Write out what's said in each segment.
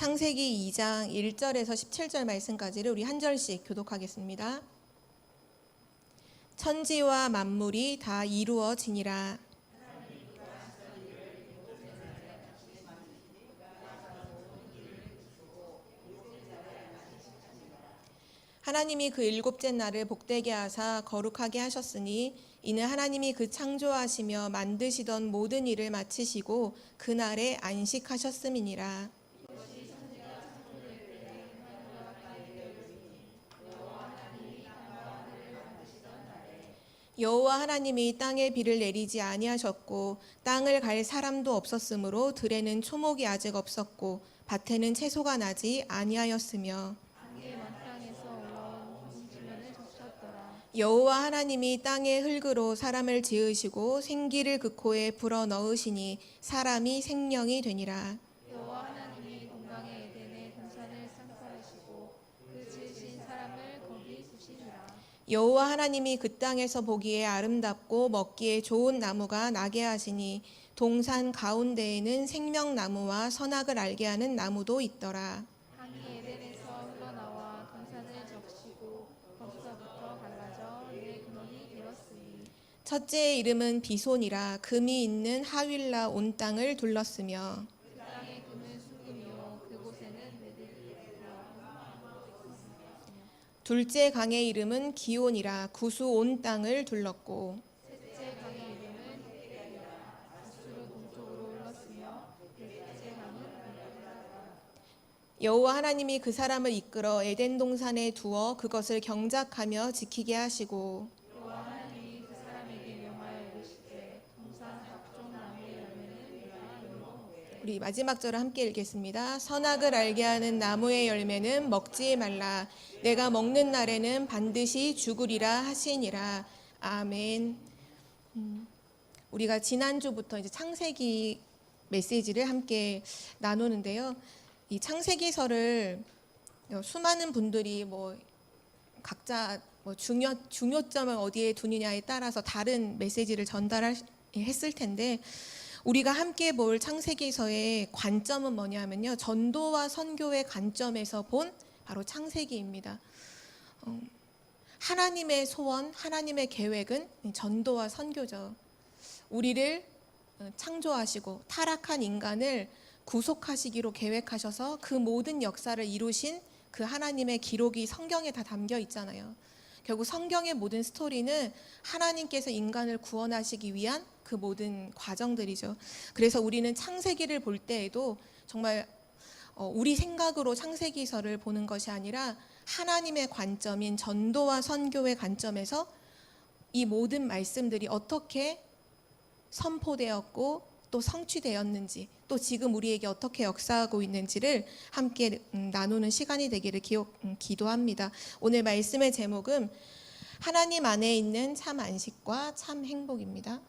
창세기 2장 1절에서 17절 말씀까지를 우리 한 절씩 교독하겠습니다. 천지와 만물이 다 이루어지니라. 하나님이 그 일곱째 날을 복되게 하사 거룩하게 하셨으니 이는 하나님이 그 창조하시며 만드시던 모든 일을 마치시고 그 날에 안식하셨음이니라. 여호와 하나님이 땅에 비를 내리지 아니하셨고 땅을 갈 사람도 없었으므로 들에는 초목이 아직 없었고 밭에는 채소가 나지 아니하였으며 여호와 하나님이 땅의 흙으로 사람을 지으시고 생기를 그 코에 불어 넣으시니 사람이 생명이 되니라. 여호와 하나님이 동방의 에덴에 동산을 창설하시고 그 지으신 사람을 거기 두시니라. 여호와 하나님이 그 땅에서 보기에 아름답고 먹기에 좋은 나무가 나게 하시니 동산 가운데에는 생명나무와 선악을 알게 하는 나무도 있더라. 강이 에덴에서 흘러나와 동산을 적시고 거기서부터 갈라져 내 근원이 되었으니 첫째의 이름은 비손이라 금이 있는 하윌라 온 땅을 둘렀으며 그 땅의 금은 순금이요 그곳에는 메들이 둘째 강의 이름은 기온이라 구수 온 땅을 둘렀고 셋째 강의 이름은 구스로 동쪽으로 흘렀으며 넷째 강은 여호와 하나님이 그 사람을 이끌어 에덴 동산에 두어 그것을 경작하며 지키게 하시고 여호와 하나님이 그 사람에게 명하여 이르시되 동산 각종 나무의 열매는 내가 열고 먹되 우리 마지막 절을 함께 읽겠습니다. 선악을 알게 하는 나무의 열매는 먹지 말라. 내가 먹는 날에는 반드시 죽으리라 하시니라. 아멘. 우리가 지난주부터 이제 창세기 메시지를 함께 나누는데요. 이 창세기서를 수많은 분들이 각자 중요점을 어디에 두느냐에 따라서 다른 메시지를 전달했을 텐데 우리가 함께 볼 창세기서의 관점은 뭐냐면요. 전도와 선교의 관점에서 본 바로 창세기입니다. 하나님의 소원, 하나님의 계획은 전도와 선교죠. 우리를 창조하시고 타락한 인간을 구속하시기로 계획하셔서 그 모든 역사를 이루신 그 하나님의 기록이 성경에 다 담겨 있잖아요. 결국 성경의 모든 스토리는 하나님께서 인간을 구원하시기 위한 그 모든 과정들이죠. 그래서 우리는 창세기를 볼 때에도 정말 우리 생각으로 창세기서를 보는 것이 아니라 하나님의 관점인 전도와 선교의 관점에서 이 모든 말씀들이 어떻게 선포되었고 또 성취되었는지 또 지금 우리에게 어떻게 역사하고 있는지를 함께 나누는 시간이 되기를 기도합니다. 오늘 말씀의 제목은 하나님 안에 있는 참 안식과 참 행복입니다.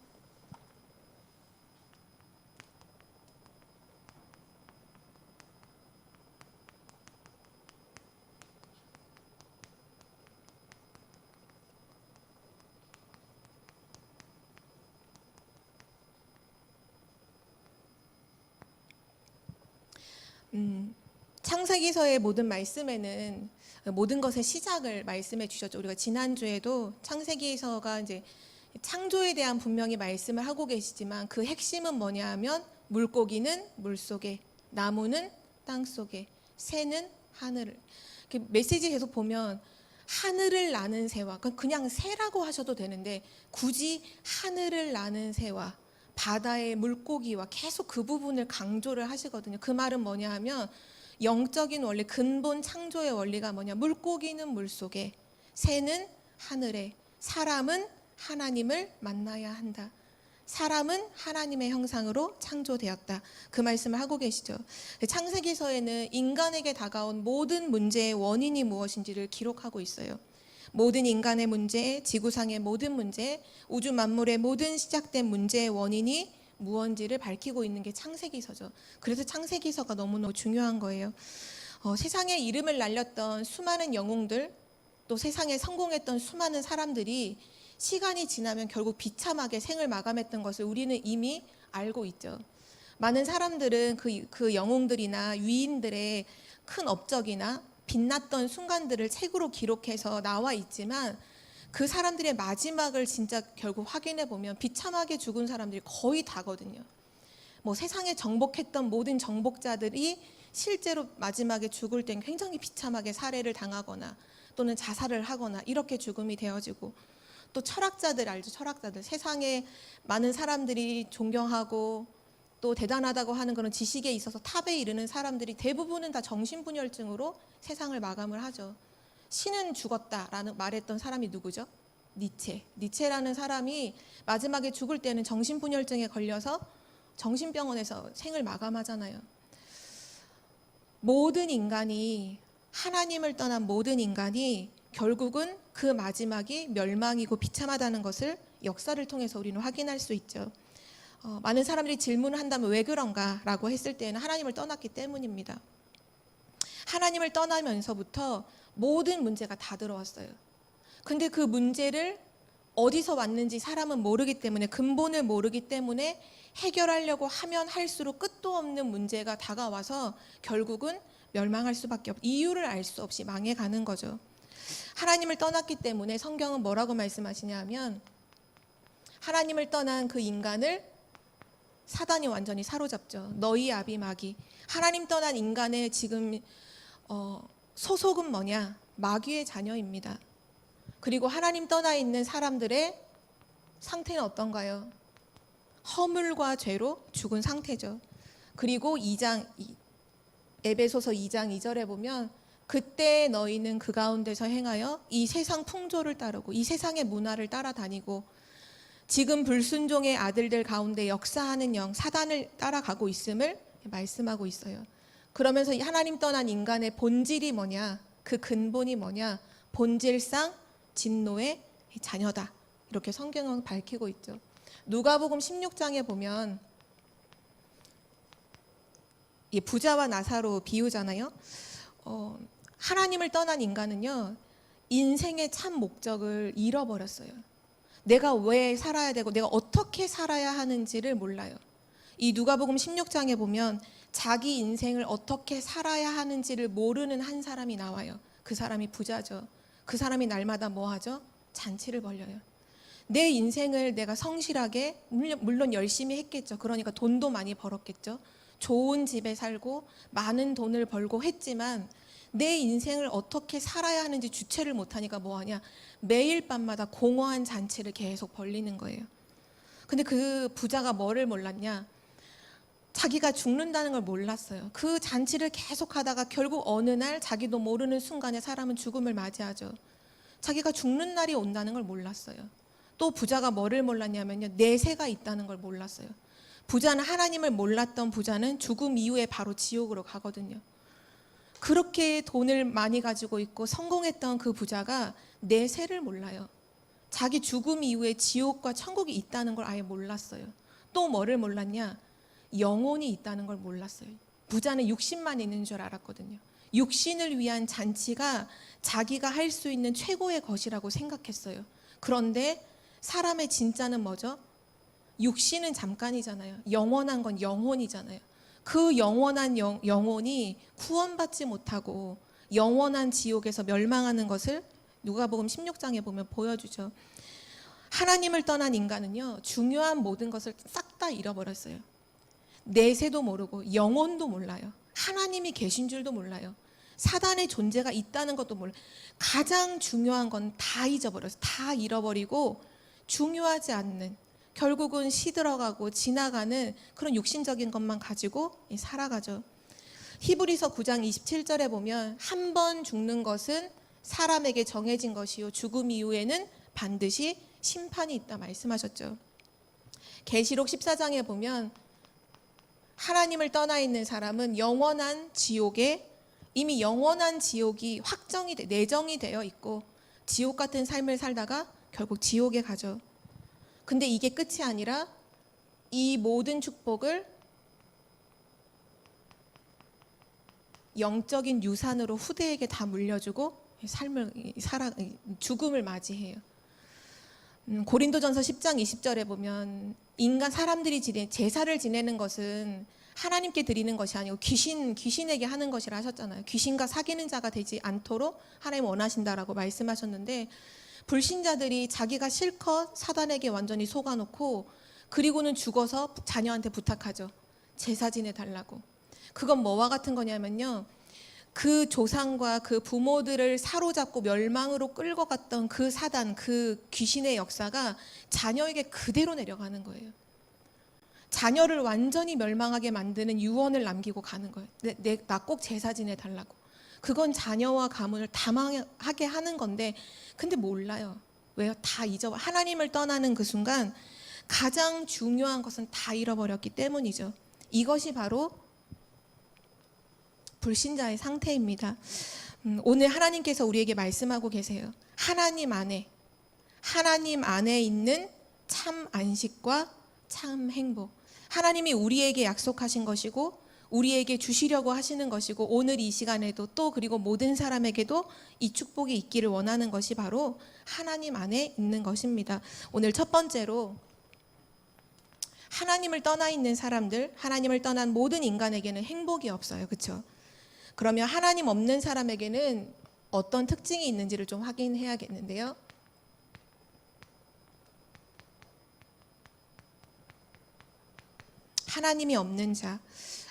창세기서의 모든 말씀에는 모든 것의 시작을 말씀해 주셨죠. 우리가 지난주에도 창세기서가 이제 창조에 대한 분명히 말씀을 하고 계시지만 그 핵심은 뭐냐 하면 물고기는 물속에, 나무는 땅속에, 새는 하늘을. 메시지 계속 보면 하늘을 나는 새와 그냥 새라고 하셔도 되는데 굳이 하늘을 나는 새와 바다의 물고기와 계속 그 부분을 강조를 하시거든요. 그 말은 뭐냐 하면 영적인 원리, 근본 창조의 원리가 뭐냐. 물고기는 물속에, 새는 하늘에, 사람은 하나님을 만나야 한다. 사람은 하나님의 형상으로 창조되었다. 그 말씀을 하고 계시죠. 창세기서에는 인간에게 다가온 모든 문제의 원인이 무엇인지를 기록하고 있어요. 모든 인간의 문제, 지구상의 모든 문제, 우주 만물의 모든 시작된 문제의 원인이 무언지를 밝히고 있는 게 창세기서죠. 그래서 창세기서가 너무너무 중요한 거예요. 세상에 이름을 날렸던 수많은 영웅들, 또 세상에 성공했던 수많은 사람들이 시간이 지나면 결국 비참하게 생을 마감했던 것을 우리는 이미 알고 있죠. 많은 사람들은 그 영웅들이나 위인들의 큰 업적이나 빛났던 순간들을 책으로 기록해서 나와 있지만 그 사람들의 마지막을 진짜 결국 확인해 보면 비참하게 죽은 사람들이 거의 다거든요. 뭐 세상에 정복했던 모든 정복자들이 실제로 마지막에 죽을 땐 굉장히 비참하게 살해를 당하거나 또는 자살을 하거나 이렇게 죽음이 되어지고, 또 철학자들 알죠? 철학자들, 세상에 많은 사람들이 존경하고 또 대단하다고 하는 그런 지식에 있어서 탑에 이르는 사람들이 대부분은 다 정신분열증으로 세상을 마감을 하죠. 신은 죽었다라는 말했던 사람이 누구죠? 니체라는 사람이 마지막에 죽을 때는 정신분열증에 걸려서 정신병원에서 생을 마감하잖아요. 모든 인간이, 하나님을 떠난 모든 인간이 결국은 그 마지막이 멸망이고 비참하다는 것을 역사를 통해서 우리는 확인할 수 있죠. 많은 사람들이 질문을 한다면 왜 그런가라고 했을 때는 하나님을 떠났기 때문입니다. 하나님을 떠나면서부터 모든 문제가 다 들어왔어요. 근데 그 문제를 어디서 왔는지 사람은 모르기 때문에, 근본을 모르기 때문에 해결하려고 하면 할수록 끝도 없는 문제가 다가와서 결국은 멸망할 수밖에 없고 이유를 알 수 없이 망해가는 거죠. 하나님을 떠났기 때문에 성경은 뭐라고 말씀하시냐 하면, 하나님을 떠난 그 인간을 사단이 완전히 사로잡죠. 너희 아비 마귀. 하나님 떠난 인간의 지금 소속은 뭐냐? 마귀의 자녀입니다. 그리고 하나님 떠나 있는 사람들의 상태는 어떤가요? 허물과 죄로 죽은 상태죠. 그리고 에베소서 2장 2절에 보면, 그때 너희는 그 가운데서 행하여 이 세상 풍조를 따르고 이 세상의 문화를 따라다니고 지금 불순종의 아들들 가운데 역사하는 영 사단을 따라가고 있음을 말씀하고 있어요. 그러면서 하나님 떠난 인간의 본질이 뭐냐, 그 근본이 뭐냐, 본질상 진노의 자녀다, 이렇게 성경은 밝히고 있죠. 누가복음 16장에 보면 부자와 나사로 비유잖아요. 하나님을 떠난 인간은요, 인생의 참 목적을 잃어버렸어요. 내가 왜 살아야 되고 내가 어떻게 살아야 하는지를 몰라요. 이 누가복음 16장에 보면 자기 인생을 어떻게 살아야 하는지를 모르는 한 사람이 나와요. 그 사람이 부자죠. 그 사람이 날마다 뭐 하죠? 잔치를 벌려요. 내 인생을 내가 성실하게, 물론 열심히 했겠죠. 그러니까 돈도 많이 벌었겠죠. 좋은 집에 살고 많은 돈을 벌고 했지만 내 인생을 어떻게 살아야 하는지 주체를 못하니까 뭐하냐, 매일 밤마다 공허한 잔치를 계속 벌리는 거예요. 근데 그 부자가 뭐를 몰랐냐, 자기가 죽는다는 걸 몰랐어요. 그 잔치를 계속 하다가 결국 어느 날 자기도 모르는 순간에 사람은 죽음을 맞이하죠. 자기가 죽는 날이 온다는 걸 몰랐어요. 또 부자가 뭐를 몰랐냐면요, 내세가 있다는 걸 몰랐어요. 부자는, 하나님을 몰랐던 부자는 죽음 이후에 바로 지옥으로 가거든요. 그렇게 돈을 많이 가지고 있고 성공했던 그 부자가 내세를 몰라요. 자기 죽음 이후에 지옥과 천국이 있다는 걸 아예 몰랐어요. 또 뭐를 몰랐냐, 영혼이 있다는 걸 몰랐어요. 부자는 육신만 있는 줄 알았거든요. 육신을 위한 잔치가 자기가 할 수 있는 최고의 것이라고 생각했어요. 그런데 사람의 진짜는 뭐죠? 육신은 잠깐이잖아요. 영원한 건 영혼이잖아요. 그 영원한 영혼이 구원받지 못하고 영원한 지옥에서 멸망하는 것을 누가복음 16장에 보면 보여주죠. 하나님을 떠난 인간은요, 중요한 모든 것을 싹 다 잃어버렸어요. 내세도 모르고 영혼도 몰라요. 하나님이 계신 줄도 몰라요. 사단의 존재가 있다는 것도 몰라요. 가장 중요한 건 다 잊어버렸어요. 다 잃어버리고 중요하지 않는, 결국은 시들어가고 지나가는 그런 육신적인 것만 가지고 살아가죠. 히브리서 9장 27절에 보면, 한 번 죽는 것은 사람에게 정해진 것이요 죽음 이후에는 반드시 심판이 있다 말씀하셨죠. 계시록 14장에 보면 하나님을 떠나 있는 사람은 영원한 지옥에, 이미 영원한 지옥이 확정이 내정이 되어 있고 지옥 같은 삶을 살다가 결국 지옥에 가죠. 근데 이게 끝이 아니라 이 모든 축복을 영적인 유산으로 후대에게 다 물려주고 죽음을 맞이해요. 고린도전서 10장 20절에 보면 인간 사람들이 제사를 지내는 것은 하나님께 드리는 것이 아니고 귀신에게 하는 것이라 하셨잖아요. 귀신과 사귀는 자가 되지 않도록 하나님 원하신다라고 말씀하셨는데, 불신자들이 자기가 실컷 사단에게 완전히 속아놓고 그리고는 죽어서 자녀한테 부탁하죠. 제사 지내달라고. 그건 뭐와 같은 거냐면요, 그 조상과 그 부모들을 사로잡고 멸망으로 끌고 갔던 그 사단, 그 귀신의 역사가 자녀에게 그대로 내려가는 거예요. 자녀를 완전히 멸망하게 만드는 유언을 남기고 가는 거예요. 나 꼭 제사 지내달라고. 그건 자녀와 가문을 다 망하게 하는 건데, 근데 몰라요. 왜요? 다 잊어버. 하나님을 떠나는 그 순간 가장 중요한 것은 다 잃어버렸기 때문이죠. 이것이 바로 불신자의 상태입니다. 오늘 하나님께서 우리에게 말씀하고 계세요. 하나님 안에 있는 참 안식과 참 행복. 하나님이 우리에게 약속하신 것이고 우리에게 주시려고 하시는 것이고, 오늘 이 시간에도 또 그리고 모든 사람에게도 이 축복이 있기를 원하는 것이 바로 하나님 안에 있는 것입니다. 오늘 첫 번째로, 하나님을 떠나 있는 사람들, 하나님을 떠난 모든 인간에게는 행복이 없어요. 그렇죠? 그러면 하나님 없는 사람에게는 어떤 특징이 있는지를 좀 확인해야겠는데요. 하나님이 없는 자.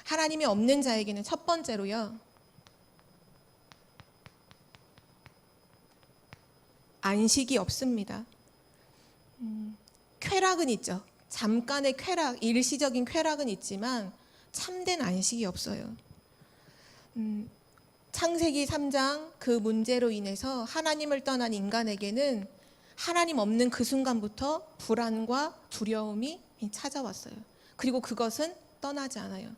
하나님이 없는 자에게는 첫 번째로요, 안식이 없습니다. 쾌락은 있죠. 잠깐의 쾌락, 일시적인 쾌락은 있지만 참된 안식이 없어요. 창세기 3장 그 문제로 인해서 하나님을 떠난 인간에게는 하나님 없는 그 순간부터 불안과 두려움이 찾아왔어요. 그리고 그것은 떠나지 않아요.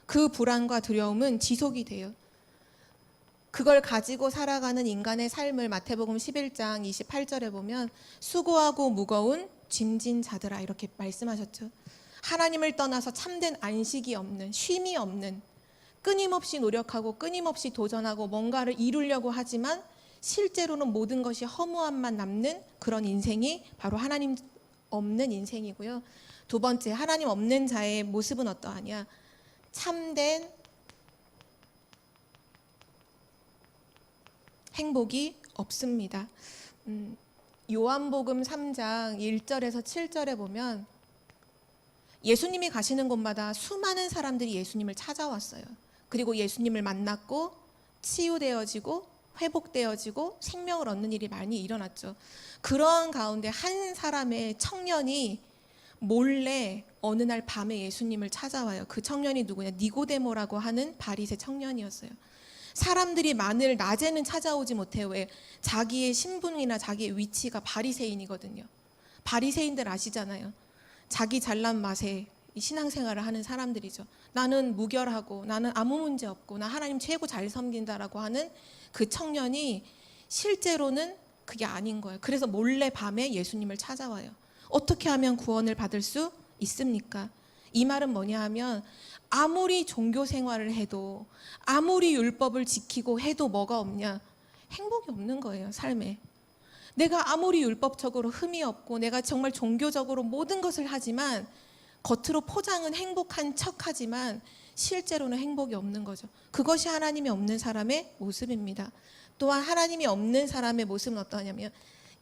그 불안과 두려움은 지속이 돼요. 그걸 가지고 살아가는 인간의 삶을 마태복음 11장 28절에 보면 수고하고 무거운 짐진 자들아, 이렇게 말씀하셨죠. 하나님을 떠나서 참된 안식이 없는, 쉼이 없는, 끊임없이 노력하고 끊임없이 도전하고 뭔가를 이루려고 하지만 실제로는 모든 것이 허무함만 남는 그런 인생이 바로 하나님 없는 인생이고요. 두 번째, 하나님 없는 자의 모습은 어떠하냐? 참된 행복이 없습니다. 요한복음 3장 1절에서 7절에 보면 예수님이 가시는 곳마다 수많은 사람들이 예수님을 찾아왔어요. 그리고 예수님을 만났고 치유되어지고 회복되어지고 생명을 얻는 일이 많이 일어났죠. 그러한 가운데 한 사람의 청년이 몰래 어느 날 밤에 예수님을 찾아와요. 그 청년이 누구냐? 니고데모라고 하는 바리새 청년이었어요. 사람들이 많을 낮에는 찾아오지 못해요. 왜? 자기의 신분이나 자기의 위치가 바리새인이거든요. 바리새인들 아시잖아요. 자기 잘난 맛에 신앙생활을 하는 사람들이죠. 나는 무결하고 나는 아무 문제 없고 나 하나님 최고 잘 섬긴다라고 하는 그 청년이 실제로는 그게 아닌 거예요. 그래서 몰래 밤에 예수님을 찾아와요. 어떻게 하면 구원을 받을 수 있습니까? 이 말은 뭐냐 하면, 아무리 종교 생활을 해도 아무리 율법을 지키고 해도 뭐가 없냐? 행복이 없는 거예요, 삶에. 내가 아무리 율법적으로 흠이 없고 내가 정말 종교적으로 모든 것을 하지만 겉으로 포장은 행복한 척하지만 실제로는 행복이 없는 거죠. 그것이 하나님이 없는 사람의 모습입니다. 또한 하나님이 없는 사람의 모습은 어떠냐면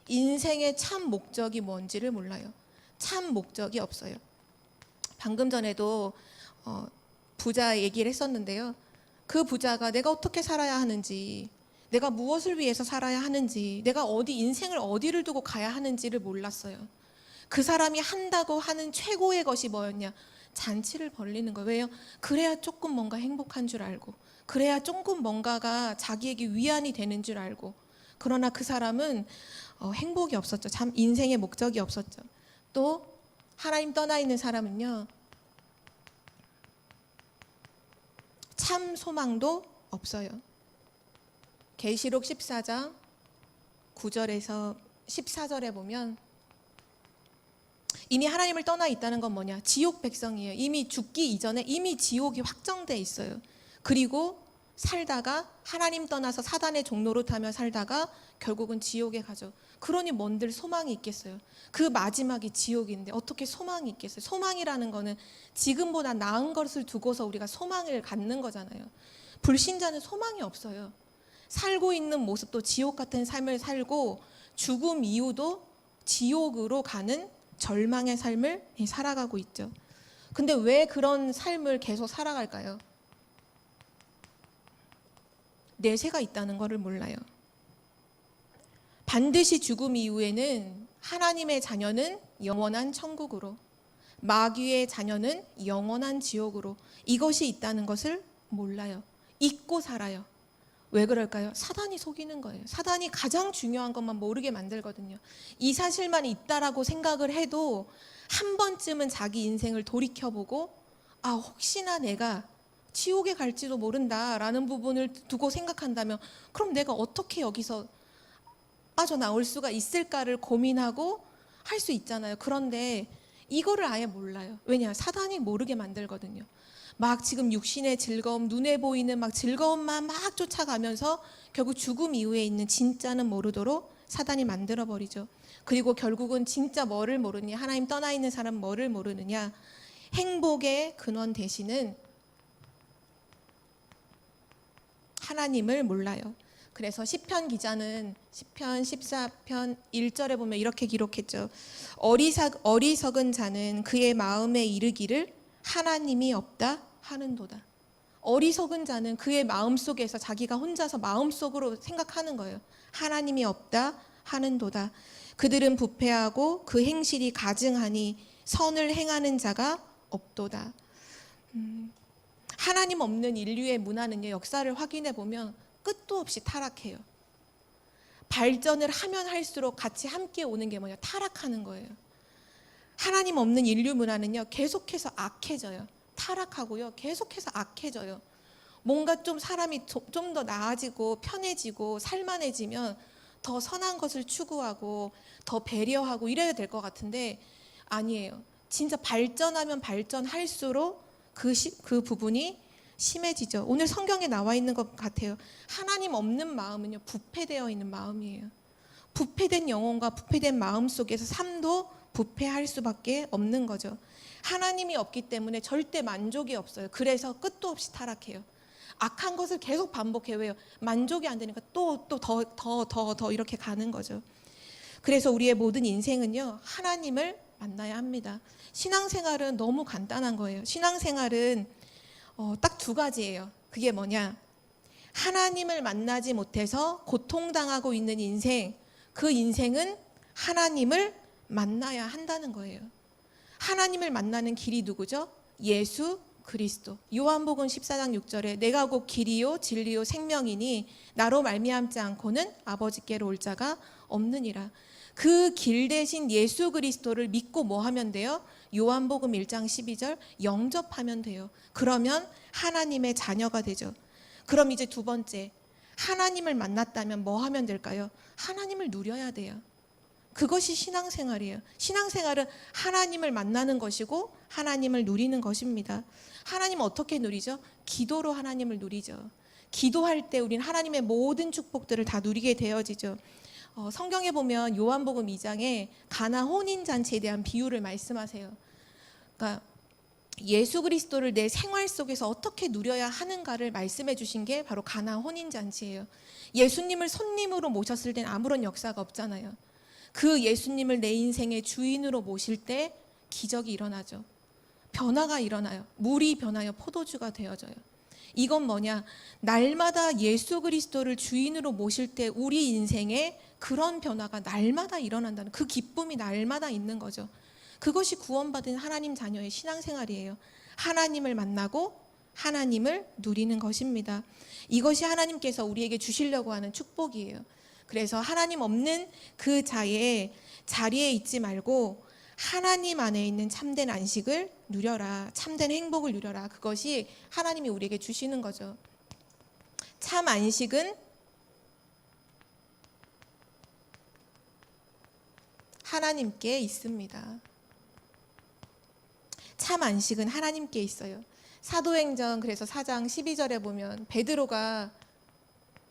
인생의 참 목적이 뭔지를 몰라요. 참 목적이 없어요. 방금 전에도 부자 얘기를 했었는데요. 그 부자가 내가 어떻게 살아야 하는지, 내가 무엇을 위해서 살아야 하는지, 내가 인생을 어디를 두고 가야 하는지를 몰랐어요. 그 사람이 한다고 하는 최고의 것이 뭐였냐? 잔치를 벌리는 거예요. 왜요? 그래야 조금 뭔가 행복한 줄 알고, 그래야 조금 뭔가가 자기에게 위안이 되는 줄 알고. 그러나 그 사람은 행복이 없었죠. 참 인생의 목적이 없었죠. 또 하나님 떠나 있는 사람은요, 참 소망도 없어요. 계시록 14장 9절에서 14절에 보면 이미 하나님을 떠나 있다는 건 뭐냐? 지옥 백성이에요. 이미 죽기 이전에 이미 지옥이 확정돼 있어요. 그리고 살다가 하나님 떠나서 사단의 종로로 타며 살다가 결국은 지옥에 가죠. 그러니 뭔들 소망이 있겠어요. 그 마지막이 지옥인데 어떻게 소망이 있겠어요. 소망이라는 거는 지금보다 나은 것을 두고서 우리가 소망을 갖는 거잖아요. 불신자는 소망이 없어요. 살고 있는 모습도 지옥 같은 삶을 살고 죽음 이후도 지옥으로 가는 절망의 삶을 살아가고 있죠. 근데 왜 그런 삶을 계속 살아갈까요? 내세가 있다는 것을 몰라요. 반드시 죽음 이후에는 하나님의 자녀는 영원한 천국으로, 마귀의 자녀는 영원한 지옥으로, 이것이 있다는 것을 몰라요. 잊고 살아요. 왜 그럴까요? 사단이 속이는 거예요. 사단이 가장 중요한 것만 모르게 만들거든요. 이 사실만 있다라고 생각을 해도 한 번쯤은 자기 인생을 돌이켜보고 혹시나 내가 지옥에 갈지도 모른다라는 부분을 두고 생각한다면 그럼 내가 어떻게 여기서 빠져나올 수가 있을까를 고민하고 할 수 있잖아요. 그런데 이거를 아예 몰라요. 왜냐? 사단이 모르게 만들거든요. 막 지금 육신의 즐거움, 눈에 보이는 막 즐거움만 막 쫓아가면서 결국 죽음 이후에 있는 진짜는 모르도록 사단이 만들어버리죠. 그리고 결국은 진짜 뭐를 모르느냐, 하나님 떠나 있는 사람 뭐를 모르느냐, 행복의 근원 되시는 하나님을 몰라요. 그래서 시편 기자는 시편 14편 1절에 보면 이렇게 기록했죠. 어리석은 자는 그의 마음에 이르기를 하나님이 없다 하는도다. 어리석은 자는 그의 마음속에서 자기가 혼자서 마음속으로 생각하는 거예요. 하나님이 없다 하는도다. 그들은 부패하고 그 행실이 가증하니 선을 행하는 자가 없도다. 하나님 없는 인류의 문화는요, 역사를 확인해 보면 끝도 없이 타락해요. 발전을 하면 할수록 같이 함께 오는 게 뭐냐? 타락하는 거예요. 하나님 없는 인류 문화는요, 계속해서 악해져요. 타락하고요, 계속해서 악해져요. 뭔가 좀 사람이 좀 더 나아지고 편해지고 살만해지면 더 선한 것을 추구하고 더 배려하고 이래야 될 것 같은데 아니에요. 진짜 발전하면 발전할수록 그 부분이 심해지죠. 오늘 성경에 나와 있는 것 같아요. 하나님 없는 마음은요, 부패되어 있는 마음이에요. 부패된 영혼과 부패된 마음 속에서 삶도 부패할 수밖에 없는 거죠. 하나님이 없기 때문에 절대 만족이 없어요. 그래서 끝도 없이 타락해요. 악한 것을 계속 반복해요. 왜요? 만족이 안 되니까 또 더 이렇게 가는 거죠. 그래서 우리의 모든 인생은요, 하나님을 만나야 합니다. 신앙생활은 너무 간단한 거예요. 신앙생활은 딱 두 가지예요. 그게 뭐냐? 하나님을 만나지 못해서 고통당하고 있는 인생, 그 인생은 하나님을 만나야 한다는 거예요. 하나님을 만나는 길이 누구죠? 예수 그리스도. 요한복음 14장 6절에 내가 곧 길이요 진리요 생명이니 나로 말미암지 않고는 아버지께로 올 자가 없느니라. 그 길 대신 예수 그리스도를 믿고 뭐 하면 돼요? 요한복음 1장 12절 영접하면 돼요. 그러면 하나님의 자녀가 되죠. 그럼 이제 두 번째, 하나님을 만났다면 뭐 하면 될까요? 하나님을 누려야 돼요. 그것이 신앙생활이에요. 신앙생활은 하나님을 만나는 것이고 하나님을 누리는 것입니다. 하나님 어떻게 누리죠? 기도로 하나님을 누리죠. 기도할 때 우리는 하나님의 모든 축복들을 다 누리게 되어지죠. 성경에 보면 요한복음 2장에 가나 혼인잔치에 대한 비유를 말씀하세요. 그러니까 예수 그리스도를 내 생활 속에서 어떻게 누려야 하는가를 말씀해 주신 게 바로 가나 혼인잔치예요. 예수님을 손님으로 모셨을 땐 아무런 역사가 없잖아요. 그 예수님을 내 인생의 주인으로 모실 때 기적이 일어나죠. 변화가 일어나요. 물이 변하여 포도주가 되어져요. 이건 뭐냐? 날마다 예수 그리스도를 주인으로 모실 때 우리 인생에 그런 변화가 날마다 일어난다는, 그 기쁨이 날마다 있는 거죠. 그것이 구원받은 하나님 자녀의 신앙생활이에요. 하나님을 만나고 하나님을 누리는 것입니다. 이것이 하나님께서 우리에게 주시려고 하는 축복이에요. 그래서 하나님 없는 그 자리에 있지 말고 하나님 안에 있는 참된 안식을 누려라. 참된 행복을 누려라. 그것이 하나님이 우리에게 주시는 거죠. 참 안식은 하나님께 있습니다. 참 안식은 하나님께 있어요. 사도행전 그래서 4장 12절에 보면 베드로가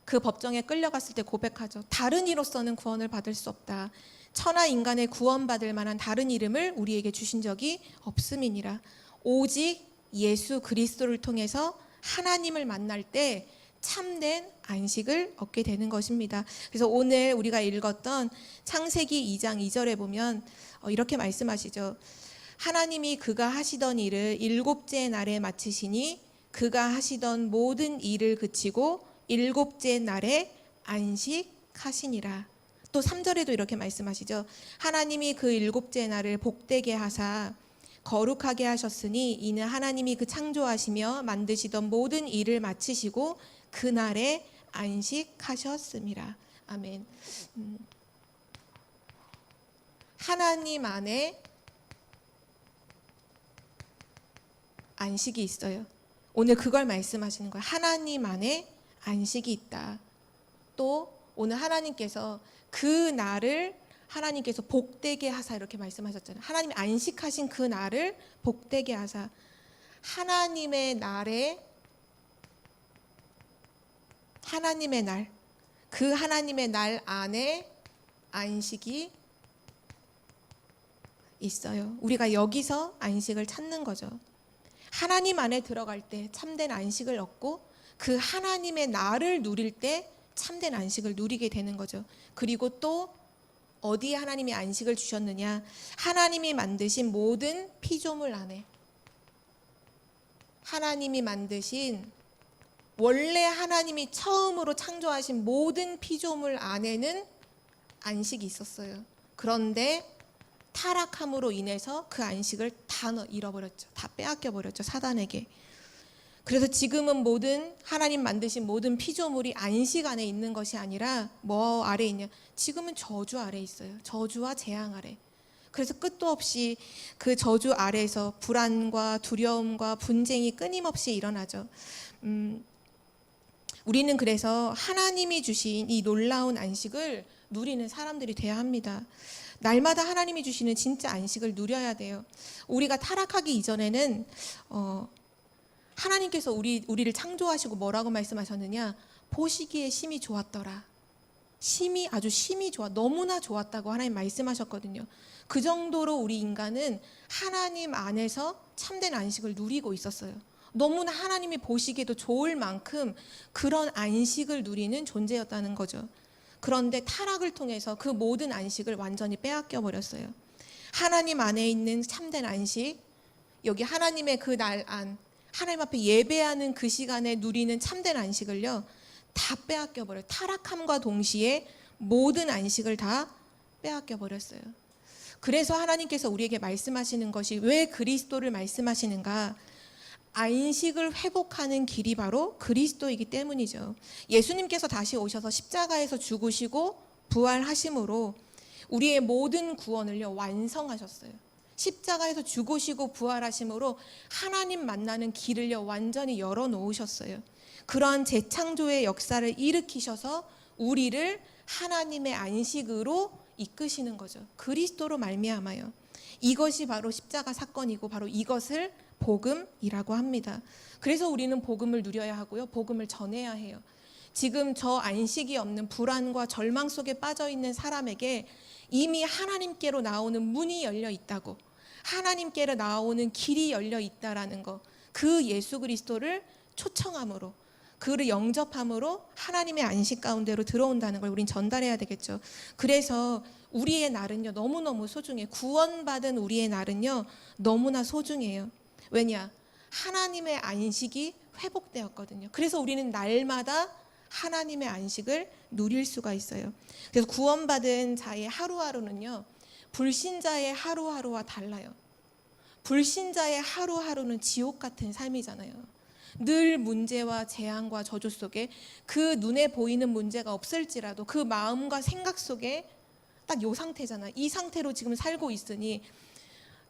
그 법정에 끌려갔을 때 고백하죠. 다른 이로서는 구원을 받을 수 없다. 천하 인간의 구원받을 만한 다른 이름을 우리에게 주신 적이 없음이니라. 오직 예수 그리스도를 통해서 하나님을 만날 때 참된 안식을 얻게 되는 것입니다. 그래서 오늘 우리가 읽었던 창세기 2장 2절에 보면 이렇게 말씀하시죠. 하나님이 그가 하시던 일을 일곱째 날에 마치시니 그가 하시던 모든 일을 그치고 일곱째 날에 안식하시니라. 또 3절에도 이렇게 말씀하시죠. 하나님이 그 일곱째 날을 복되게 하사 거룩하게 하셨으니 이는 하나님이 그 창조하시며 만드시던 모든 일을 마치시고 그날에 안식하셨음이라. 아멘. 하나님 안에 안식이 있어요. 오늘 그걸 말씀하시는 거예요. 하나님 안에 안식이 있다. 또 오늘 하나님께서 그 날을 하나님께서 복되게 하사 이렇게 말씀하셨잖아요. 하나님이 안식하신 그 날을 복되게 하사 하나님의 날에 하나님의 날, 그 하나님의 날 안에 안식이 있어요. 우리가 여기서 안식을 찾는 거죠. 하나님 안에 들어갈 때 참된 안식을 얻고 그 하나님의 날을 누릴 때 참된 안식을 누리게 되는 거죠. 그리고 또 어디에 하나님이 안식을 주셨느냐? 하나님이 만드신 모든 피조물 안에, 하나님이 만드신 원래 하나님이 처음으로 창조하신 모든 피조물 안에는 안식이 있었어요. 그런데 타락함으로 인해서 그 안식을 다 잃어버렸죠. 다 빼앗겨 버렸죠, 사단에게. 그래서 지금은 모든 하나님 만드신 모든 피조물이 안식 안에 있는 것이 아니라 뭐 아래 있냐? 지금은 저주 아래 있어요. 저주와 재앙 아래. 그래서 끝도 없이 그 저주 아래에서 불안과 두려움과 분쟁이 끊임없이 일어나죠. 우리는 그래서 하나님이 주신 이 놀라운 안식을 누리는 사람들이 돼야 합니다. 날마다 하나님이 주시는 진짜 안식을 누려야 돼요. 우리가 타락하기 이전에는 하나님께서 우리를 창조하시고 뭐라고 말씀하셨느냐? 보시기에 심히 좋았더라. 아주 심히 좋아, 너무나 좋았다고 하나님 말씀하셨거든요. 그 정도로 우리 인간은 하나님 안에서 참된 안식을 누리고 있었어요. 너무나 하나님이 보시기에도 좋을 만큼 그런 안식을 누리는 존재였다는 거죠. 그런데 타락을 통해서 그 모든 안식을 완전히 빼앗겨 버렸어요. 하나님 안에 있는 참된 안식, 여기 하나님의 그 날 안, 하나님 앞에 예배하는 그 시간에 누리는 참된 안식을요, 다 빼앗겨 버려요. 타락함과 동시에 모든 안식을 다 빼앗겨 버렸어요. 그래서 하나님께서 우리에게 말씀하시는 것이, 왜 그리스도를 말씀하시는가? 안식을 회복하는 길이 바로 그리스도이기 때문이죠. 예수님께서 다시 오셔서 십자가에서 죽으시고 부활하심으로 우리의 모든 구원을요 완성하셨어요. 십자가에서 죽으시고 부활하심으로 하나님 만나는 길을요 완전히 열어놓으셨어요. 그러한 재창조의 역사를 일으키셔서 우리를 하나님의 안식으로 이끄시는 거죠. 그리스도로 말미암아요. 이것이 바로 십자가 사건이고 바로 이것을 복음이라고 합니다. 그래서 우리는 복음을 누려야 하고요, 복음을 전해야 해요. 지금 저 안식이 없는 불안과 절망 속에 빠져 있는 사람에게 이미 하나님께로 나오는 문이 열려 있다고, 하나님께로 나오는 길이 열려 있다라는 거, 그 예수 그리스도를 초청함으로, 그를 영접함으로 하나님의 안식 가운데로 들어온다는 걸 우린 전달해야 되겠죠. 그래서 우리의 날은요 너무너무 소중해요. 구원받은 우리의 날은요 너무나 소중해요. 왜냐? 하나님의 안식이 회복되었거든요. 그래서 우리는 날마다 하나님의 안식을 누릴 수가 있어요. 그래서 구원받은 자의 하루하루는요 불신자의 하루하루와 달라요. 불신자의 하루하루는 지옥 같은 삶이잖아요. 늘 문제와 재앙과 저주 속에, 그 눈에 보이는 문제가 없을지라도 그 마음과 생각 속에 딱 이 상태잖아. 이 상태로 지금 살고 있으니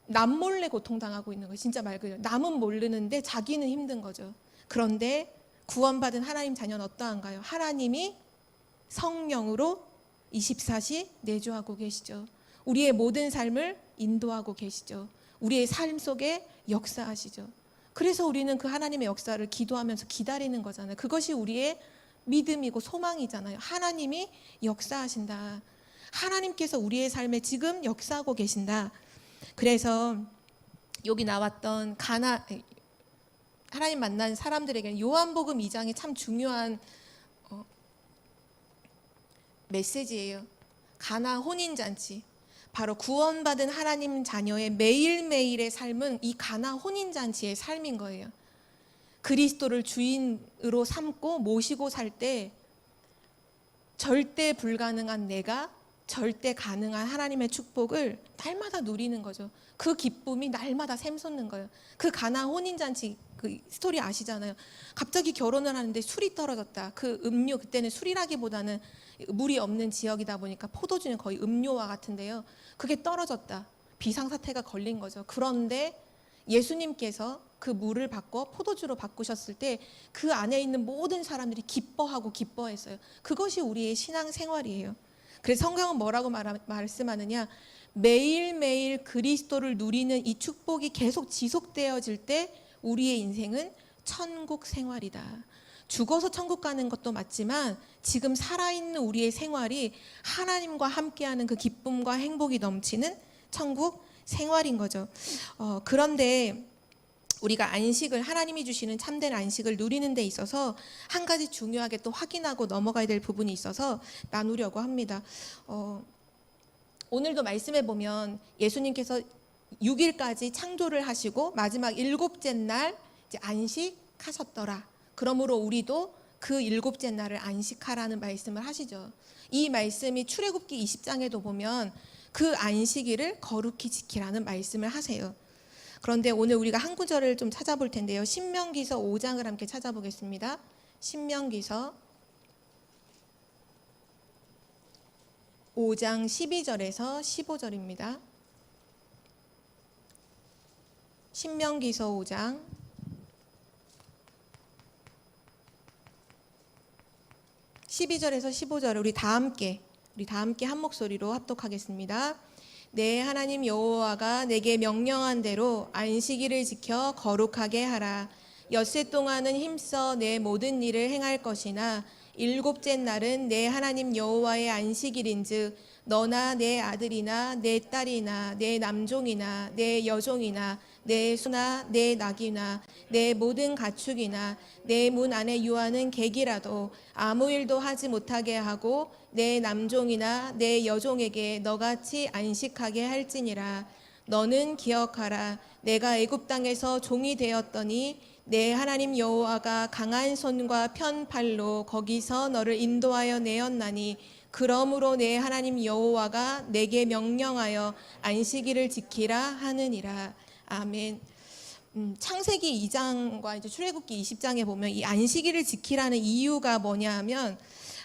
남몰래 고통당하고 있는 거예요. 진짜 말 그대로 남은 모르는데 자기는 힘든 거죠. 그런데 구원받은 하나님 자녀는 어떠한가요? 하나님이 성령으로 24시 내주하고 계시죠. 우리의 모든 삶을 인도하고 계시죠. 우리의 삶 속에 역사하시죠. 그래서 우리는 그 하나님의 역사를 기도하면서 기다리는 거잖아요. 그것이 우리의 믿음이고 소망이잖아요. 하나님이 역사하신다. 하나님께서 우리의 삶에 지금 역사하고 계신다. 그래서 여기 나왔던 하나님 만난 사람들에게는 요한복음 2장이 참 중요한 메시지예요. 가나 혼인잔치. 바로 구원받은 하나님 자녀의 매일매일의 삶은 이 가나 혼인잔치의 삶인 거예요. 그리스도를 주인으로 삼고 모시고 살 때 절대 불가능한 내가 절대 가능한 하나님의 축복을 날마다 누리는 거죠. 그 기쁨이 날마다 샘솟는 거예요. 그 가나 혼인잔치 그 스토리 아시잖아요. 갑자기 결혼을 하는데 술이 떨어졌다. 그 음료, 그때는 술이라기보다는 물이 없는 지역이다 보니까 포도주는 거의 음료와 같은데요. 그게 떨어졌다. 비상사태가 걸린 거죠. 그런데 예수님께서 그 물을 바꿔 포도주로 바꾸셨을 때 그 안에 있는 모든 사람들이 기뻐하고 기뻐했어요. 그것이 우리의 신앙 생활이에요. 그래서 성경은 뭐라고 말씀하느냐? 매일매일 그리스도를 누리는 이 축복이 계속 지속되어질 때 우리의 인생은 천국 생활이다. 죽어서 천국 가는 것도 맞지만 지금 살아있는 우리의 생활이 하나님과 함께하는 그 기쁨과 행복이 넘치는 천국 생활인 거죠. 그런데 우리가 안식을, 하나님이 주시는 참된 안식을 누리는 데 있어서 한 가지 중요하게 또 확인하고 넘어가야 될 부분이 있어서 나누려고 합니다. 오늘도 말씀해 보면 예수님께서 6일까지 창조를 하시고 마지막 7째 날 이제 안식하셨더라. 그러므로 우리도 그 7째 날을 안식하라는 말씀을 하시죠. 이 말씀이 출애굽기 20장에도 보면 그 안식일을 거룩히 지키라는 말씀을 하세요. 그런데 오늘 우리가 한 구절을 좀 찾아볼 텐데요. 신명기서 5장을 함께 찾아보겠습니다. 신명기서 5장 12절에서 15절입니다. 신명기서 5장 12절에서 15절을 우리 다 함께 한 목소리로 합독하겠습니다. 내 하나님 여호와가 내게 명령한 대로 안식일을 지켜 거룩하게 하라. 엿새 동안은 힘써 내 모든 일을 행할 것이나 7째 날은 내 하나님 여호와의 안식일인즉 너나 내 아들이나 내 딸이나 내 남종이나 내 여종이나 내 소나 내 낙이나 내 모든 가축이나 내 문 안에 유하는 객이라도 아무 일도 하지 못하게 하고 내 남종이나 내 여종에게 너같이 안식하게 할지니라. 너는 기억하라. 내가 애굽 땅에서 종이 되었더니 내 하나님 여호와가 강한 손과 편 팔로 거기서 너를 인도하여 내었나니 그러므로 내 하나님 여호와가 내게 명령하여 안식일을 지키라 하느니라. 아멘. 창세기 2장과 이제 출애굽기 20장에 보면 이 안식일을 지키라는 이유가 뭐냐 하면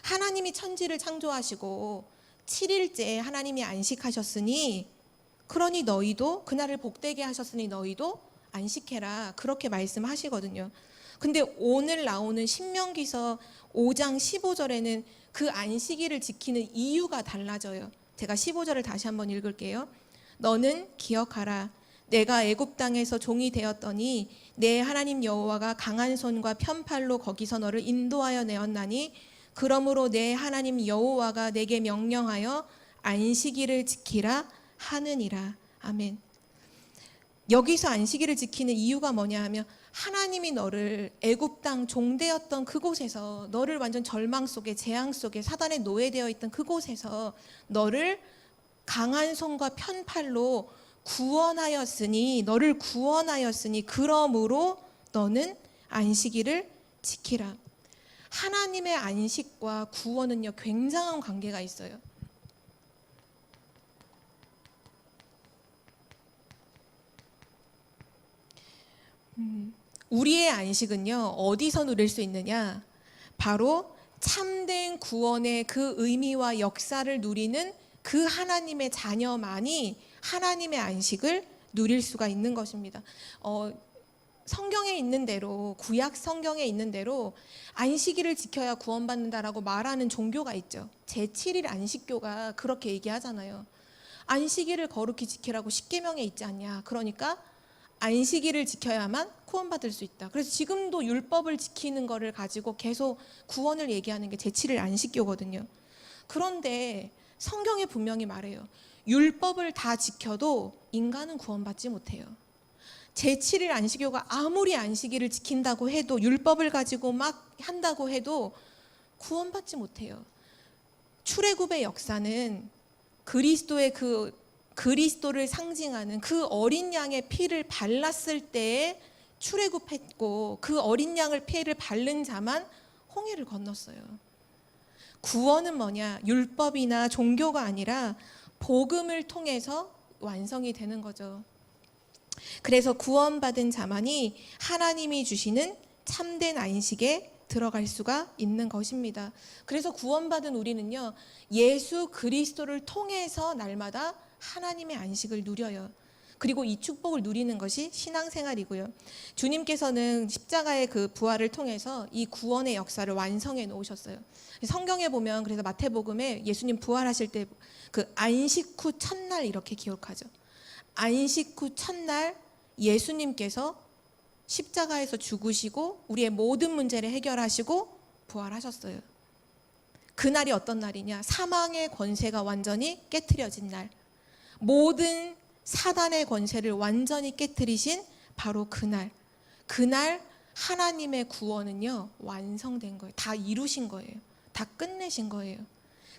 하나님이 천지를 창조하시고 7일째 하나님이 안식하셨으니 그러니 너희도 그날을 복되게 하셨으니 너희도 안식해라. 그렇게 말씀하시거든요. 근데 오늘 나오는 신명기서 5장 15절에는 그 안식일을 지키는 이유가 달라져요. 제가 15절을 다시 한번 읽을게요. 너는 기억하라. 내가 애굽 땅에서 종이 되었더니 내 하나님 여호와가 강한 손과 편팔로 거기서 너를 인도하여 내었나니 그러므로 내 하나님 여호와가 내게 명령하여 안식일을 지키라 하느니라. 아멘. 여기서 안식일을 지키는 이유가 뭐냐 하면 하나님이 너를 애굽 땅 종되었던 그곳에서 너를 완전 절망 속에 재앙 속에 사단에 노예되어 있던 그곳에서 너를 강한 손과 편팔로 너를 구원하였으니 그러므로 너는 안식일을 지키라. 하나님의 안식과 구원은요 굉장한 관계가 있어요. 우리의 안식은요 어디서 누릴 수 있느냐? 바로 참된 구원의 그 의미와 역사를 누리는 그 하나님의 자녀만이 하나님의 안식을 누릴 수가 있는 것입니다. 성경에 있는 대로, 구약 성경에 있는 대로 안식일을 지켜야 구원받는다라고 말하는 종교가 있죠. 제7일 안식교가 그렇게 얘기하잖아요. 안식일을 거룩히 지키라고 십계명에 있지 않냐. 그러니까 안식일을 지켜야만 구원받을 수 있다. 그래서 지금도 율법을 지키는 거를 가지고 계속 구원을 얘기하는 게 제7일 안식교거든요. 그런데 성경에 분명히 말해요. 율법을 다 지켜도 인간은 구원받지 못해요. 제7일 안식교가 아무리 안식일을 지킨다고 해도, 율법을 가지고 막 한다고 해도 구원받지 못해요. 출애굽의 역사는 그리스도를 상징하는 그 어린 양의 피를 발랐을 때에 출애굽했고, 그 어린 양을 피를 바른 자만 홍해를 건넜어요. 구원은 뭐냐? 율법이나 종교가 아니라 복음을 통해서 완성이 되는 거죠. 그래서 구원받은 자만이 하나님이 주시는 참된 안식에 들어갈 수가 있는 것입니다. 그래서 구원받은 우리는요, 예수 그리스도를 통해서 날마다 하나님의 안식을 누려요. 그리고 이 축복을 누리는 것이 신앙생활이고요. 주님께서는 십자가의 그 부활을 통해서 이 구원의 역사를 완성해 놓으셨어요. 성경에 보면, 그래서 마태복음에 예수님 부활하실 때 그 안식 후 첫날 이렇게 기록하죠. 안식 후 첫날 예수님께서 십자가에서 죽으시고 우리의 모든 문제를 해결하시고 부활하셨어요. 그날이 어떤 날이냐? 사망의 권세가 완전히 깨트려진 날, 모든 사단의 권세를 완전히 깨트리신 바로 그날 하나님의 구원은요 완성된 거예요. 다 이루신 거예요. 다 끝내신 거예요.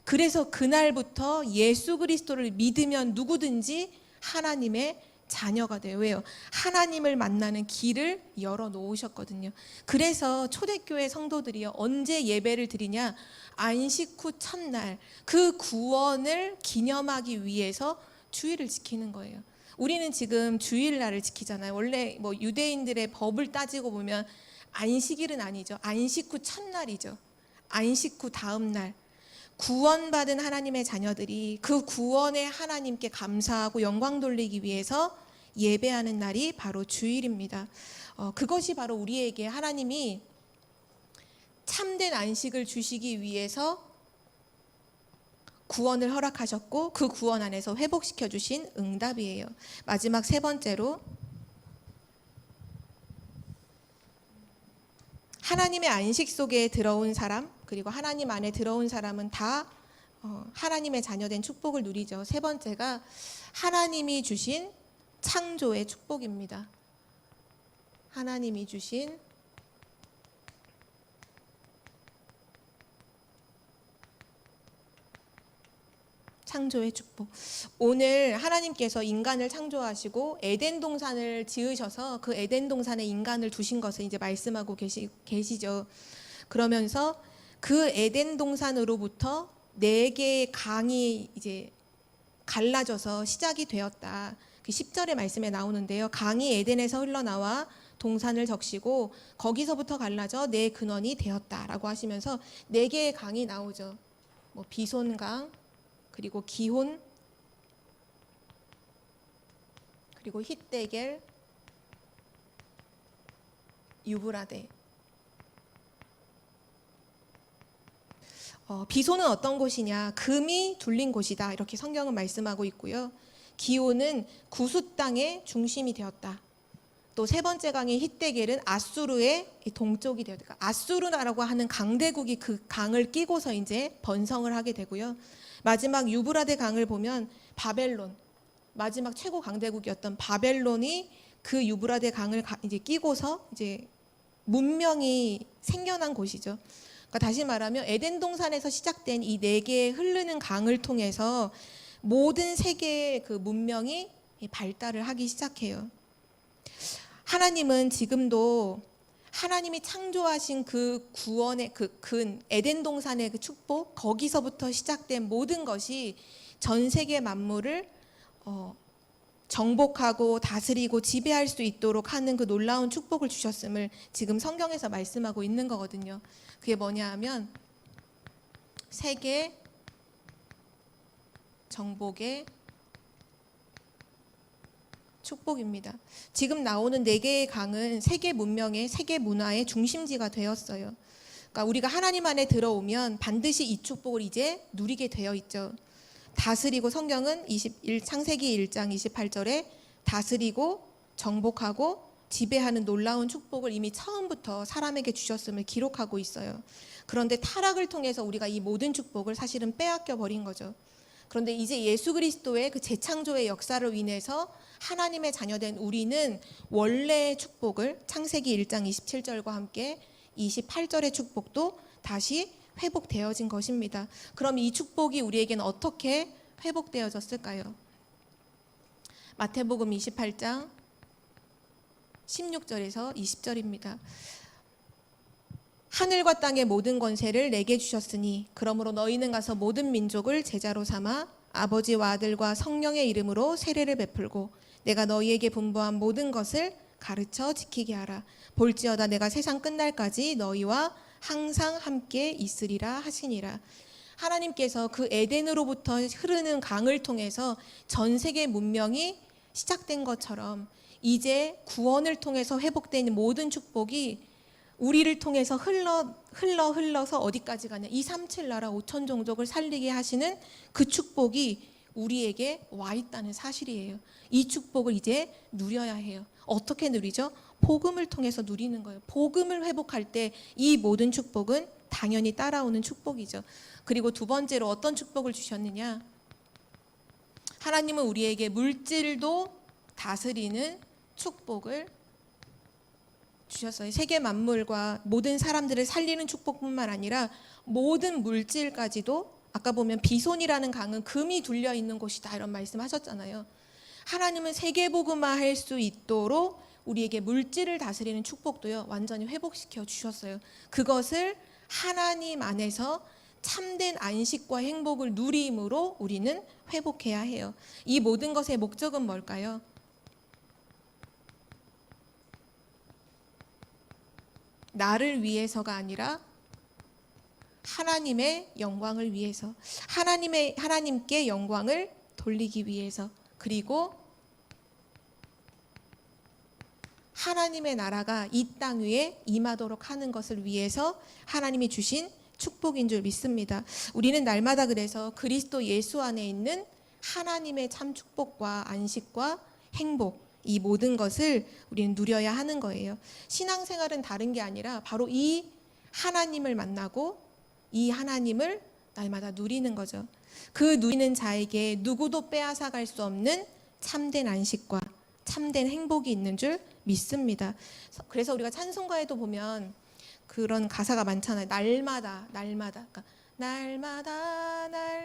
그래서 그날부터 예수 그리스도를 믿으면 누구든지 하나님의 자녀가 돼요. 왜요? 하나님을 만나는 길을 열어놓으셨거든요. 그래서 초대교회 성도들이요, 언제 예배를 드리냐? 안식 후 첫날, 그 구원을 기념하기 위해서 주일을 지키는 거예요. 우리는 지금 주일날을 지키잖아요. 원래 뭐 유대인들의 법을 따지고 보면 안식일은 아니죠. 안식 후 첫날이죠. 안식 후 다음 날. 구원받은 하나님의 자녀들이 그 구원의 하나님께 감사하고 영광 돌리기 위해서 예배하는 날이 바로 주일입니다. 그것이 바로 우리에게 하나님이 참된 안식을 주시기 위해서 구원을 허락하셨고, 그 구원 안에서 회복시켜 주신 응답이에요. 마지막 세 번째로, 하나님의 안식 속에 들어온 사람, 그리고 하나님 안에 들어온 사람은 다 하나님의 자녀된 축복을 누리죠. 세 번째가 하나님이 주신 창조의 축복입니다. 하나님이 주신 창조의 축복. 오늘 하나님께서 인간을 창조하시고 에덴 동산을 지으셔서 그 에덴 동산에 인간을 두신 것을 이제 말씀하고 계시죠. 그러면서 그 에덴 동산으로부터 4개의 강이 이제 갈라져서 시작이 되었다. 그 10절의 말씀에 나오는데요. 강이 에덴에서 흘러나와 동산을 적시고 거기서부터 갈라져 내 근원이 되었다라고 하시면서 4개의 강이 나오죠. 뭐 비손강, 그리고 기혼, 그리고 힛데겔, 유브라데. 비손은 어떤 곳이냐? 금이 둘린 곳이다. 이렇게 성경은 말씀하고 있고요. 기혼은 구스 땅의 중심이 되었다. 또 세 번째 강인 힛데겔은 아수르의 동쪽이 되었다. 그러니까 아수르라고 하는 강대국이 그 강을 끼고서 이제 번성을 하게 되고요. 마지막 유브라데 강을 보면 바벨론, 마지막 최고 강대국이었던 바벨론이 그 유브라데 강을 이제 끼고서 이제 문명이 생겨난 곳이죠. 그러니까 다시 말하면 에덴 동산에서 시작된 이 4개의 흐르는 강을 통해서 모든 세계의 그 문명이 발달을 하기 시작해요. 하나님은 지금도 하나님이 창조하신 그 구원의 그 근, 에덴 동산의 그 축복, 거기서부터 시작된 모든 것이 전 세계 만물을 정복하고 다스리고 지배할 수 있도록 하는 그 놀라운 축복을 주셨음을 지금 성경에서 말씀하고 있는 거거든요. 그게 뭐냐 하면 세계 정복의 축복입니다. 지금 나오는 4개의 강은 세계 문명의, 세계 문화의 중심지가 되었어요. 그러니까 우리가 하나님 안에 들어오면 반드시 이 축복을 이제 누리게 되어 있죠. 다스리고, 성경은 창세기 1장 28절에 다스리고 정복하고 지배하는 놀라운 축복을 이미 처음부터 사람에게 주셨음을 기록하고 있어요. 그런데 타락을 통해서 우리가 이 모든 축복을 사실은 빼앗겨 버린 거죠. 그런데 이제 예수 그리스도의 그 재창조의 역사로 인해서 하나님의 자녀된 우리는 원래의 축복을 창세기 1장 27절과 함께 28절의 축복도 다시 회복되어진 것입니다. 그럼 이 축복이 우리에게는 어떻게 회복되어졌을까요? 마태복음 28장 16절에서 20절입니다. 하늘과 땅의 모든 권세를 내게 주셨으니 그러므로 너희는 가서 모든 민족을 제자로 삼아 아버지와 아들과 성령의 이름으로 세례를 베풀고 내가 너희에게 분부한 모든 것을 가르쳐 지키게 하라. 볼지어다 내가 세상 끝날까지 너희와 항상 함께 있으리라 하시니라. 하나님께서 그 에덴으로부터 흐르는 강을 통해서 전 세계 문명이 시작된 것처럼 이제 구원을 통해서 회복된 모든 축복이 우리를 통해서 흘러서 어디까지 가냐. 237 나라 5천 종족을 살리게 하시는 그 축복이 우리에게 와 있다는 사실이에요. 이 축복을 이제 누려야 해요. 어떻게 누리죠? 복음을 통해서 누리는 거예요. 복음을 회복할 때 이 모든 축복은 당연히 따라오는 축복이죠. 그리고 두 번째로 어떤 축복을 주셨느냐? 하나님은 우리에게 물질도 다스리는 축복을 주셨어요. 세계 만물과 모든 사람들을 살리는 축복뿐만 아니라 모든 물질까지도, 아까 보면 비손이라는 강은 금이 둘려 있는 곳이다 이런 말씀하셨잖아요. 하나님은 세계복음화할 수 있도록 우리에게 물질을 다스리는 축복도요 완전히 회복시켜 주셨어요. 그것을 하나님 안에서 참된 안식과 행복을 누림으로 우리는 회복해야 해요. 이 모든 것의 목적은 뭘까요? 나를 위해서가 아니라 하나님의 영광을 위해서, 하나님께 영광을 돌리기 위해서, 그리고 하나님의 나라가 이 땅 위에 임하도록 하는 것을 위해서 하나님이 주신 축복인 줄 믿습니다. 우리는 날마다 그래서 그리스도 예수 안에 있는 하나님의 참 축복과 안식과 행복, 이 모든 것을 우리는 누려야 하는 거예요. 신앙생활은 다른 게 아니라 바로 이 하나님을 만나고 이 하나님을 날마다 누리는 거죠. 그 누리는 자에게 누구도 빼앗아갈 수 없는 참된 안식과 참된 행복이 있는 줄 믿습니다. 그래서 우리가 찬송가에도 보면 그런 가사가 많잖아요. 날마다 그러니까 날마다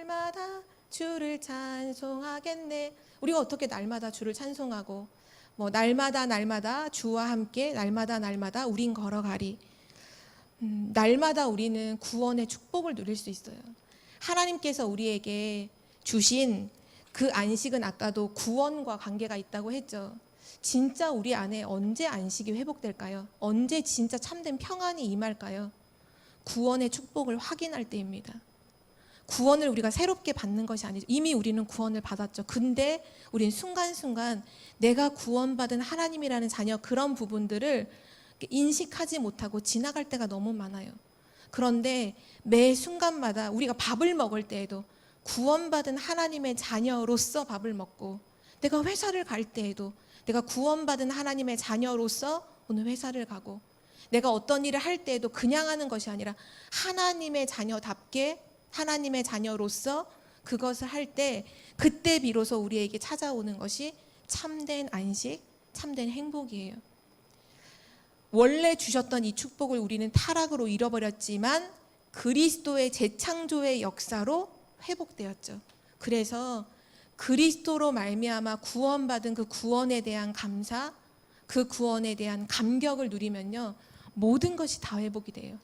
주를 찬송하겠네. 우리가 어떻게 날마다 주를 찬송하고 뭐 날마다 주와 함께 날마다 우린 걸어가리. 날마다 우리는 구원의 축복을 누릴 수 있어요. 하나님께서 우리에게 주신 그 안식은 아까도 구원과 관계가 있다고 했죠. 진짜 우리 안에 언제 안식이 회복될까요? 언제 진짜 참된 평안이 임할까요? 구원의 축복을 확인할 때입니다. 구원을 우리가 새롭게 받는 것이 아니죠. 이미 우리는 구원을 받았죠. 근데 우리는 순간순간 내가 구원받은 하나님이라는 자녀, 그런 부분들을 인식하지 못하고 지나갈 때가 너무 많아요. 그런데 매 순간마다 우리가 밥을 먹을 때에도 구원받은 하나님의 자녀로서 밥을 먹고, 내가 회사를 갈 때에도 내가 구원받은 하나님의 자녀로서 오늘 회사를 가고, 내가 어떤 일을 할 때에도 그냥 하는 것이 아니라 하나님의 자녀답게 하나님의 자녀로서 그것을 할 때, 그때 비로소 우리에게 찾아오는 것이 참된 안식, 참된 행복이에요. 원래 주셨던 이 축복을 우리는 타락으로 잃어버렸지만 그리스도의 재창조의 역사로 회복되었죠. 그래서 그리스도로 말미암아 구원받은 그 구원에 대한 감사, 그 구원에 대한 감격을 누리면요 모든 것이 다 회복이 돼요.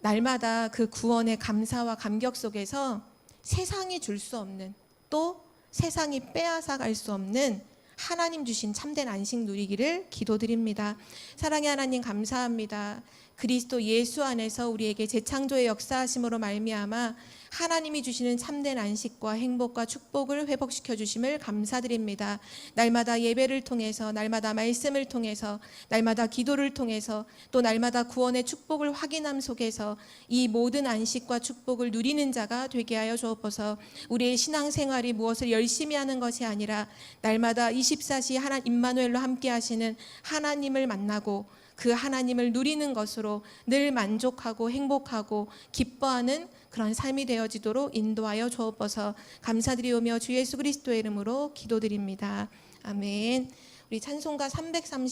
날마다 그 구원의 감사와 감격 속에서 세상이 줄 수 없는, 또 세상이 빼앗아 갈 수 없는 하나님 주신 참된 안식 누리기를 기도드립니다. 사랑의 하나님 감사합니다. 그리스도 예수 안에서 우리에게 재창조의 역사하심으로 말미암아 하나님이 주시는 참된 안식과 행복과 축복을 회복시켜 주심을 감사드립니다. 날마다 예배를 통해서, 날마다 말씀을 통해서, 날마다 기도를 통해서, 또 날마다 구원의 축복을 확인함 속에서 이 모든 안식과 축복을 누리는 자가 되게 하여 주옵소서. 우리의 신앙생활이 무엇을 열심히 하는 것이 아니라 날마다 24시 임마누엘로 함께 하시는 하나님을 만나고 그 하나님을 누리는 것으로 늘 만족하고 행복하고 기뻐하는 그런 삶이 되어지도록 인도하여 주옵소서. 감사드리오며 주 예수 그리스도의 이름으로 기도드립니다. 아멘. 우리 찬송가 330